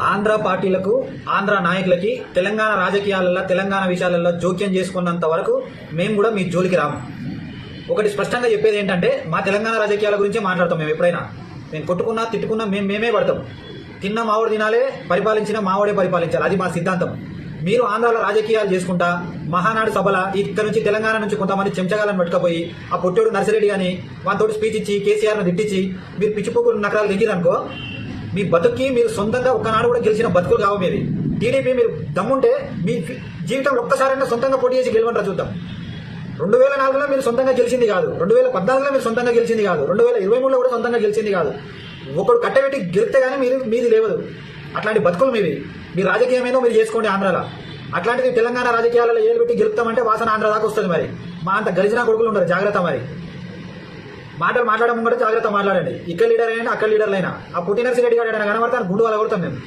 ఆంధ్ర పార్టీలకు ఆంధ్ర నాయకులకి తెలంగాణ రాజకీయాలలో తెలంగాణ విషయాలలో జోక్యం చేసుకున్నంత వరకు మేము కూడా మీ జోలికి రాము. ఒకటి స్పష్టంగా చెప్పేది ఏంటంటే మా తెలంగాణ రాజకీయాల గురించే మాట్లాడతాం. మేము ఎప్పుడైనా మేము కొట్టుకున్నా తిట్టుకున్నా మేమే పడతాం. తిన్న మావోడు తినాలే, పరిపాలించిన మావోడే పరిపాలించాలి, అది మా సిద్ధాంతం. మీరు ఆంధ్రాలో రాజకీయాలు చేసుకుంటా మహానాడు సభల ఇక్కడ నుంచి తెలంగాణ నుంచి కొంతమంది చెంచగాలను పట్టుకపోయి ఆ పొట్టోడు నర్సిరెడ్డి కానీ వాళ్ళతోటి స్పీచ్ ఇచ్చి కేసీఆర్ను తిట్టించి మీరు పిచ్చిపోకులు నకరాలు దిగిరనుకో మీ బతుక్కి మీరు సొంతంగా ఒక్కనాడు కూడా గెలిచిన బతుకులు కావు. మీది టీడీపీ మీరు దమ్ముంటే మీ జీవితంలో ఒక్కసారైనా సొంతంగా పోటీ చేసి గెలవంటారు చూద్దాం. 2004లో మీరు సొంతంగా గెలిచింది కాదు, 2014లో మీరు సొంతంగా గెలిచింది కాదు, 2023లో కూడా సొంతంగా గెలిచింది కాదు. ఒకడు కట్టబెట్టి గెలిస్తే కానీ మీది లేవదు. అట్లాంటి బతుకులు మీవి. మీ రాజకీయమేదో మీరు చేసుకోండి ఆంధ్రాలో. అట్లాంటిది తెలంగాణ రాజకీయాలలో ఏలు పెట్టి గెలుపుతామంటే వాసన ఆంధ్ర దాకా వస్తుంది. మరి మా అంత గెలిచిన కొడుకులు ఉండరు, జాగ్రత్త. మరి మాటలు మాట్లాడడం కూడా జాగ్రత్త మాట్లాడండి. ఇక్కడ లీడర్ అయినా అక్కడ లీడర్లైనా ఆ పుట్టినర్సి రెడ్డి గారు కనబడతాను గుండు వాళ్ళ కొడతాం మేము.